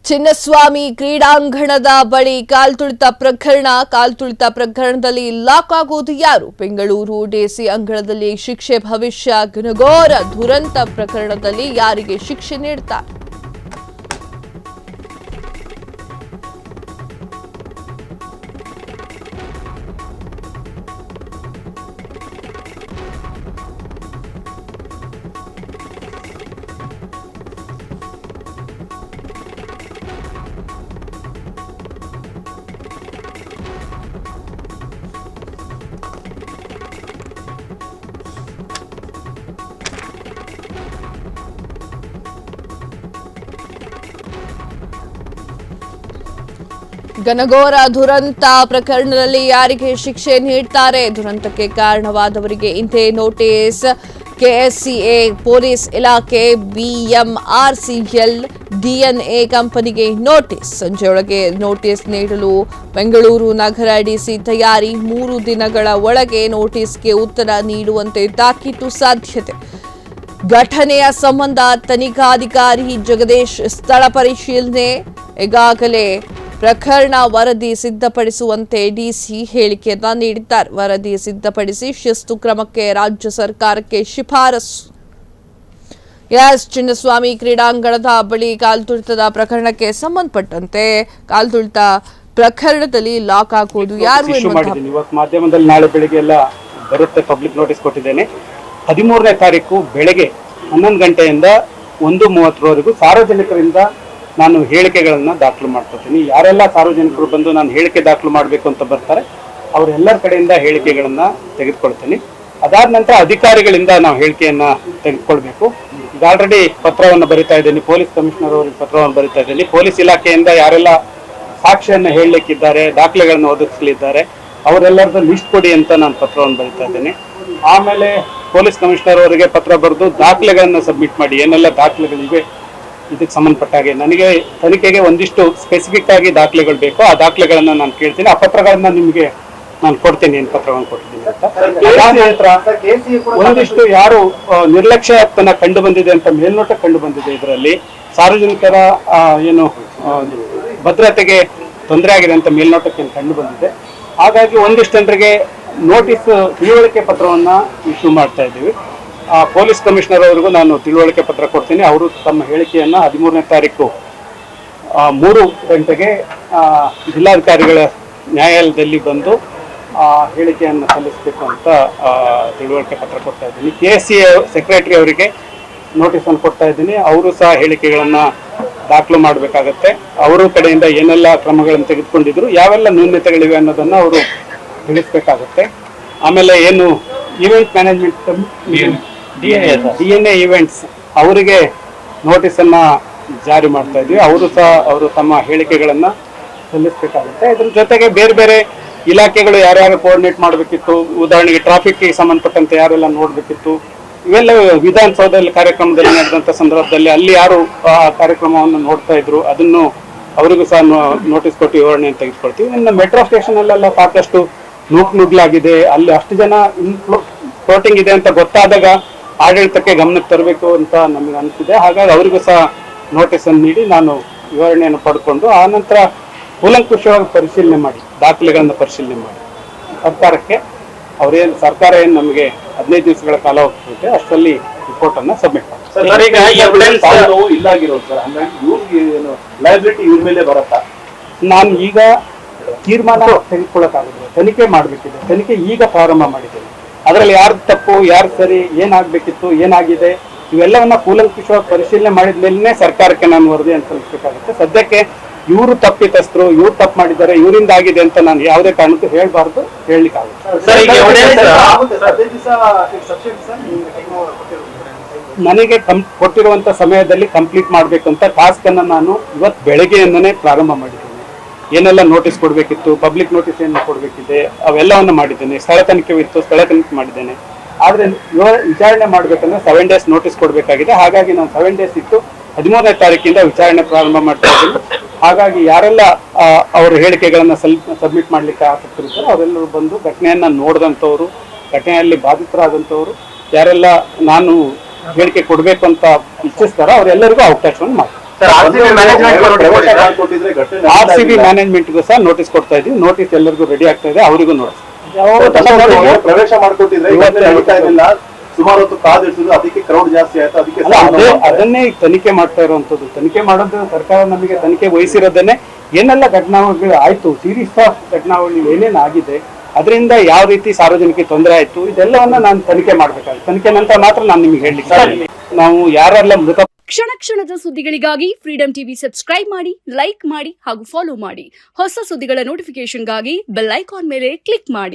ಚಿನ್ನಸ್ವಾಮಿ ಕ್ರೀಡಾಂಗಣದ ಬಳಿ ಕಾಲ್ತುಳಿತ ಪ್ರಕರಣದಲ್ಲಿ ಲಾಕ್ ಆಗುವುದು ಯಾರು? ಬೆಂಗಳೂರು ಡಿಸಿ ಅಂಗಳದಲ್ಲಿ ಶಿಕ್ಷೆ ಭವಿಷ್ಯ ಘನಘೋರ ದುರಂತ ಪ್ರಕರಣದಲ್ಲಿ ಯಾರಿಗೆ ಶಿಕ್ಷೆ ನೀಡುತ್ತಾರೆ? ಘನಘೋರ ದುರಂತ ಪ್ರಕರಣದಲ್ಲಿ ಯಾರಿಗೆ ಶಿಕ್ಷೆ ನೀಡುತ್ತಾರೆ? ದುರಂತಕ್ಕೆ ಕಾರಣವಾದವರಿಗೆ ಇಂದೇ ನೋಟಿಸ್. ಕೆಎಸ್ಸಿಎ ಪೊಲೀಸ್ ಇಲಾಖೆ, ಬಿಎಂಆರ್ಸಿಎಲ್, ಡಿಎನ್ಎ ಕಂಪನಿಗೆ ನೋಟಿಸ್. ಸಂಜೆಯೊಳಗೆ ನೋಟಿಸ್ ನೀಡಲು ಬೆಂಗಳೂರು ನಗರ ಡಿಸಿ ತಯಾರಿ. 3 ದಿನಗಳ ಒಳಗೆ ನೋಟಿಸ್ಗೆ ಉತ್ತರ ನೀಡುವಂತೆ ತಾಕೀತು ಸಾಧ್ಯತೆ. ಘಟನೆಯ ಸಂಬಂಧ ತನಿಖಾಧಿಕಾರಿ ಜಗದೀಶ್ ಸ್ಥಳ ಪರಿಶೀಲನೆ. ಈಗಾಗಲೇ ಪ್ರಕರಣ ವರದಿ ಸಿದ್ಧಪಡಿಸುವಂತೆ ಡಿಸಿ ಹೇಳಿಕೆಯನ್ನ ನೀಡಿದ್ದಾರೆ. ವರದಿ ಸಿದ್ಧಪಡಿಸಿ ಶಿಸ್ತು ಕ್ರಮಕ್ಕೆ ರಾಜ್ಯ ಸರ್ಕಾರಕ್ಕೆ ಶಿಫಾರಸು. ಚಿನ್ನಸ್ವಾಮಿ ಕ್ರೀಡಾಂಗಣದ ಬಳಿ ಕಾಲ್ತುಳಿತದ ಪ್ರಕರಣಕ್ಕೆ ಸಂಬಂಧಪಟ್ಟಂತೆ ಕಾಲ್ತುಳಿತ ಪ್ರಕರಣದಲ್ಲಿ ಲಾಕ್ ಹಾಕುವುದು ಯಾರು? ಇವತ್ತು ಮಾಧ್ಯಮದಲ್ಲಿ ನಾಳೆ ಬೆಳಿಗ್ಗೆ ಎಲ್ಲ ಬರುತ್ತೆ, ಪಬ್ಲಿಕ್ ನೋಟಿಸ್ ಕೊಟ್ಟಿದ್ದೇನೆ. 13ನೇ ತಾರೀಕು ಬೆಳಗ್ಗೆ 11 ಗಂಟೆಯಿಂದ 1:30ವರೆಗೂ ಸಾರ್ವಜನಿಕರಿಂದ ನಾನು ಹೇಳಿಕೆಗಳನ್ನ ದಾಖಲು ಮಾಡ್ಕೊತೀನಿ. ಯಾರೆಲ್ಲ ಸಾರ್ವಜನಿಕರು ಬಂದು ನಾನು ಹೇಳಿಕೆ ದಾಖಲು ಮಾಡಬೇಕು ಅಂತ ಬರ್ತಾರೆ ಅವರೆಲ್ಲರ ಕಡೆಯಿಂದ ಹೇಳಿಕೆಗಳನ್ನ ತೆಗೆದುಕೊಳ್ತೀನಿ. ಅದಾದ ನಂತರ ಅಧಿಕಾರಿಗಳಿಂದ ನಾವು ಹೇಳಿಕೆಯನ್ನ ತೆಗೆದುಕೊಳ್ಬೇಕು. ಈಗ ಆಲ್ರೆಡಿ ಪತ್ರವನ್ನು ಬರಿತಾ ಇದ್ದೀನಿ, ಪೊಲೀಸ್ ಕಮಿಷನರ್ ಅವರಿಗೆ ಪತ್ರವನ್ನು ಬರಿತಾ ಇದ್ದೀನಿ. ಪೊಲೀಸ್ ಇಲಾಖೆಯಿಂದ ಯಾರೆಲ್ಲ ಸಾಕ್ಷಿಯನ್ನ ಹೇಳಲಿಕ್ಕಿದ್ದಾರೆ, ದಾಖಲೆಗಳನ್ನು ಒದಗಿಸಲಿದ್ದಾರೆ ಅವರೆಲ್ಲರದ್ದು ಲಿಸ್ಟ್ ಕೊಡಿ ಅಂತ ನಾನು ಪತ್ರವನ್ನು ಬರಿತಾ ಇದ್ದೀನಿ. ಆಮೇಲೆ ಪೊಲೀಸ್ ಕಮಿಷನರ್ ಅವರಿಗೆ ಪತ್ರ ಬರೆದು ದಾಖಲೆಗಳನ್ನ ಸಬ್ಮಿಟ್ ಮಾಡಿ, ಏನೆಲ್ಲ ದಾಖಲೆಗಳಿವೆ ಇದಕ್ಕೆ ಸಂಬಂಧಪಟ್ಟ ಹಾಗೆ ನನಗೆ ತನಿಖೆಗೆ ಒಂದಿಷ್ಟು ಸ್ಪೆಸಿಫಿಕ್ ಆಗಿ ದಾಖಲೆಗಳು ಬೇಕು, ಆ ದಾಖಲೆಗಳನ್ನ ನಾನು ಕೇಳ್ತೀನಿ. ಆ ಪತ್ರಗಳನ್ನ ನಿಮಗೆ ನಾನು ಕೊಡ್ತೀನಿ, ಏನು ಪತ್ರವನ್ನು ಕೊಡ್ತೀನಿ ಅಂತ. ಅದಾದ ನಂತರ ಒಂದಿಷ್ಟು ಯಾರು ನಿರ್ಲಕ್ಷ್ಯತನ ಕಂಡು ಬಂದಿದೆ ಅಂತ ಮೇಲ್ನೋಟ ಕಂಡು ಬಂದಿದೆ, ಇದರಲ್ಲಿ ಸಾರ್ವಜನಿಕರ ಏನು ಭದ್ರತೆಗೆ ತೊಂದರೆ ಆಗಿದೆ ಅಂತ ಮೇಲ್ನೋಟಕ್ಕೆ ಕಂಡು ಬಂದಿದೆ. ಹಾಗಾಗಿ ಒಂದಿಷ್ಟು ಜನರಿಗೆ ನೋಟಿಸ್ ತಿಳುವಳಿಕೆ ಪತ್ರವನ್ನ ಇಶ್ಯೂ ಮಾಡ್ತಾ ಇದ್ದೀವಿ. ಪೊಲೀಸ್ ಕಮಿಷನರ್ ಅವರಿಗೂ ನಾನು ತಿಳುವಳಿಕೆ ಪತ್ರ ಕೊಡ್ತೀನಿ. ಅವರು ತಮ್ಮ ಹೇಳಿಕೆಯನ್ನ 13ನೇ ತಾರೀಕು 3 ಗಂಟೆಗೆ ಜಿಲ್ಲಾಧಿಕಾರಿಗಳ ನ್ಯಾಯಾಲಯದಲ್ಲಿ ಬಂದು ಹೇಳಿಕೆಯನ್ನು ಸಲ್ಲಿಸಬೇಕು ಅಂತ ತಿಳುವಳಿಕೆ ಪತ್ರ ಕೊಡ್ತಾ ಇದ್ದೀನಿ. ಕೆಎಸ್ಸಿ ಸೆಕ್ರೆಟರಿ ಅವರಿಗೆ ನೋಟಿಸ್ ಅನ್ನು ಕೊಡ್ತಾ ಇದ್ದೀನಿ. ಅವರು ಸಹ ಹೇಳಿಕೆಗಳನ್ನ ದಾಖಲು ಮಾಡಬೇಕಾಗತ್ತೆ. ಅವರ ಕಡೆಯಿಂದ ಏನೆಲ್ಲ ಕ್ರಮಗಳನ್ನು ತೆಗೆದುಕೊಂಡಿದ್ರು, ಯಾವೆಲ್ಲ ನ್ಯೂನತೆಗಳಿವೆ ಅನ್ನೋದನ್ನ ಅವರು ತಿಳಿಸ್ಬೇಕಾಗತ್ತೆ. ಆಮೇಲೆ ಏನು ಈವೆಂಟ್ ಮ್ಯಾನೇಜ್ಮೆಂಟ್ ಡಿಎನ್ಎ ಈವೆಂಟ್ಸ್ ಅವರಿಗೆ ನೋಟಿಸ್ ಅನ್ನ ಜಾರಿ ಮಾಡ್ತಾ ಇದ್ವಿ. ಅವರು ತಮ್ಮ ಹೇಳಿಕೆಗಳನ್ನ ಸಲ್ಲಿಸಬೇಕಾಗುತ್ತೆ. ಇದ್ರ ಜೊತೆಗೆ ಬೇರೆ ಬೇರೆ ಇಲಾಖೆಗಳು ಯಾರ್ಯಾರು ಕೋಆರ್ಡಿನೇಟ್ ಮಾಡಬೇಕಿತ್ತು, ಉದಾಹರಣೆಗೆ ಟ್ರಾಫಿಕ್ಗೆ ಸಂಬಂಧಪಟ್ಟಂತೆ ಯಾರೆಲ್ಲ ನೋಡ್ಬೇಕಿತ್ತು, ಇವೆಲ್ಲ ವಿಧಾನಸೌಧದಲ್ಲಿ ಕಾರ್ಯಕ್ರಮದಲ್ಲಿ ನಡೆದಂತ ಸಂದರ್ಭದಲ್ಲಿ ಅಲ್ಲಿ ಯಾರು ಆ ಕಾರ್ಯಕ್ರಮವನ್ನು ನೋಡ್ತಾ ಇದ್ರು ಅದನ್ನು ಅವರಿಗೂ ಸಹ ನೋಟಿಸ್ ಕೊಟ್ಟು ವಿವರಣೆಯನ್ನು ತೆಗೆದುಕೊಳ್ತೀವಿ. ಇನ್ನು ಮೆಟ್ರೋ ಸ್ಟೇಷನ್ ಅಲ್ಲೆಲ್ಲ ಸಾಕಷ್ಟು ನುಗ್ಲಾಗಿದೆ, ಅಲ್ಲಿ ಅಷ್ಟು ಜನ ಫ್ಲೋಟಿಂಗ್ ಇದೆ ಅಂತ ಗೊತ್ತಾದಾಗ ಆಡಳಿತಕ್ಕೆ ಗಮನಕ್ಕೆ ತರಬೇಕು ಅಂತ ನಮಗೆ ಅನಿಸಿದೆ. ಹಾಗಾಗಿ ಅವರಿಗೂ ಸಹ ನೋಟಿಸ್ ಅನ್ನು ನೀಡಿ ನಾನು ವಿವರಣೆಯನ್ನು ಪಡ್ಕೊಂಡು ಆನಂತರ ಕೂಲಂಕುಷವಾಗಿ ಪರಿಶೀಲನೆ ಮಾಡಿ, ದಾಖಲೆಗಳನ್ನು ಪರಿಶೀಲನೆ ಮಾಡಿ ಸರ್ಕಾರಕ್ಕೆ ಸರ್ಕಾರ ಏನು ನಮಗೆ 15 ದಿವಸಗಳ ಕಾಲಾವಕಾಶ ಅಷ್ಟರಲ್ಲಿ ರಿಪೋರ್ಟ್ ಅನ್ನ ಸಬ್ಮಿಟ್ ಮಾಡಿ. ನಾನು ಈಗ ತೀರ್ಮಾನ ತೆಗೆದುಕೊಳ್ಳಕ್ಕಾಗುತ್ತೆ, ತನಿಖೆ ಮಾಡಬೇಕಿದೆ. ತನಿಖೆ ಈಗ ಪ್ರಾರಂಭ ಮಾಡಿದ್ದೇನೆ. ಅದರಲ್ಲಿ ಯಾರು ತಪ್ಪು, ಯಾರು ಸರಿ, ಏನಾಗಬೇಕಿತ್ತು, ಏನಾಗಿದೆ ಇವೆಲ್ಲವನ್ನ ಕೂಲಂಕುಷವಾಗಿ ಪರಿಶೀಲನೆ ಮಾಡಿದ ಮೇಲೇ ಸರ್ಕಾರಕ್ಕೆ ನಾನು ವರದಿಯನ್ನು ಸಲ್ಲಿಸಬೇಕಾಗುತ್ತೆ. ಸದ್ಯಕ್ಕೆ ಇವರು ತಪ್ಪಿತಸ್ಥರು, ಇವ್ರು ತಪ್ಪು ಮಾಡಿದ್ದಾರೆ, ಇವರಿಂದ ಆಗಿದೆ ಅಂತ ನಾನು ಯಾವುದೇ ಕಾರಣಕ್ಕೂ ಹೇಳ್ಬಾರ್ದು, ಹೇಳಲಿಕ್ಕಾಗುತ್ತೆ. ನನಗೆ ಕೊಟ್ಟಿರುವಂತ ಸಮಯದಲ್ಲಿ ಕಂಪ್ಲೀಟ್ ಮಾಡಬೇಕು ಅಂತ ಟಾಸ್ಕ್ ಅನ್ನ ನಾನು ಇವತ್ತು ಬೆಳಗ್ಗೆಯಿಂದನೇ ಪ್ರಾರಂಭ ಮಾಡಿದ್ದೇನೆ. ಏನೆಲ್ಲ ನೋಟಿಸ್ ಕೊಡಬೇಕಿತ್ತು, ಪಬ್ಲಿಕ್ ನೋಟಿಸ್ ಏನು ಕೊಡಬೇಕಿದೆ ಅವೆಲ್ಲವನ್ನು ಮಾಡಿದ್ದೇನೆ. ಸ್ಥಳ ತನಿಖೆ ಇತ್ತು, ಸ್ಥಳ ತನಿಖೆ ಮಾಡಿದ್ದೇನೆ. ಆದ್ರೆ ವಿಚಾರಣೆ ಮಾಡ್ಬೇಕಂದ್ರೆ 7 ಡೇಸ್ ನೋಟಿಸ್ ಕೊಡಬೇಕಾಗಿದೆ. ಹಾಗಾಗಿ ನಾನು 7 ಡೇಸ್ ಇಟ್ಟು 13ನೇ ತಾರೀಕಿಂದ ವಿಚಾರಣೆ ಪ್ರಾರಂಭ ಮಾಡ್ತಾ ಇದ್ದೀನಿ. ಹಾಗಾಗಿ ಯಾರೆಲ್ಲ ಅವರ ಹೇಳಿಕೆಗಳನ್ನ ಸಬ್ಮಿಟ್ ಮಾಡ್ಲಿಕ್ಕೆ ಆಸಕ್ತಿ ಇರ್ತಾರೆ ಅವರೆಲ್ಲರೂ ಬಂದು ಘಟನೆಯನ್ನ ನೋಡಿದಂಥವ್ರು, ಘಟನೆಯಲ್ಲಿ ಬಾಧಿತರಾದಂಥವ್ರು, ಯಾರೆಲ್ಲ ನಾನು ಹೇಳಿಕೆ ಕೊಡಬೇಕು ಅಂತ ಇಚ್ಛಿಸ್ತಾರೋ ಅವರೆಲ್ಲರಿಗೂ ಅವಕಾಶವನ್ನು ಮಾಡ್ತಾರೆ. ಆರ್ ಸಿ ಬಿ ಮ್ಯಾನೇಜ್ಮೆಂಟ್ಗೂ ಸಹ ನೋಟಿಸ್ ಕೊಡ್ತಾ ಇದೀವಿ. ನೋಟಿಸ್ ಎಲ್ಲರಿಗೂ ರೆಡಿ ಆಗ್ತಾ ಇದೆ, ಅವರಿಗೂ ನೋಟಿಸ್ ಪ್ರವೇಶ ಮಾಡ್ಕೊಟ್ಟಿದ್ರೆ ನಡೀತಾ ಇರಲಿಲ್ಲ. ಸುಮಾರು ಹೊತ್ತು ಕಾದಿಡ್ಸಿದ್ರು, ಅದಕ್ಕೆ ಕ್ರೌಡ್ ಜಾಸ್ತಿ ಆಯ್ತು. ಅದಕ್ಕೆ ಅದನ್ನೇ ಈಗ ತನಿಖೆ ಮಾಡ್ತಾ ಇರುವಂತದ್ದು. ತನಿಖೆ ಮಾಡೋದು ಸರ್ಕಾರ ನಮಗೆ ತನಿಖೆ ವಹಿಸಿರೋದನ್ನೇ ಏನೆಲ್ಲ ಘಟನಾವಳಿಗಳು ಆಯ್ತು, ಸೀರೀಸ್ ಆಫ್ ಘಟನಾವಳಿ ಏನೇನು ಆಗಿದೆ, ಅದರಿಂದ ಯಾವ ರೀತಿ ಸಾರ್ವಜನಿಕ ತೊಂದರೆ ಆಯ್ತು, ಇದೆಲ್ಲವನ್ನ ನಾನು ತನಿಖೆ ಮಾಡ್ಬೇಕಾಗುತ್ತೆ. ತನಿಖೆ ನಂತರ ಮಾತ್ರ ನಾನು ನಿಮ್ಗೆ ಹೇಳಲಿಕ್ಕೆ. ನಾವು ಯಾರೆಲ್ಲ ಮೃತ ಕ್ಷಣ ಕ್ಷಣದ ಸುದ್ದಿಗಳಿಗಾಗಿ ಫ್ರೀಡಂ ಟಿವಿ ಸಬ್ಸ್ಕ್ರೈಬ್ ಮಾಡಿ, ಲೈಕ್ ಮಾಡಿ ಹಾಗೂ ಫಾಲೋ ಮಾಡಿ. ಹೊಸ ಸುದ್ದಿಗಳ ನೋಟಿಫಿಕೇಶನ್ಗಾಗಿ ಬೆಲ್ ಐಕಾನ್ ಮೇಲೆ ಕ್ಲಿಕ್ ಮಾಡಿ.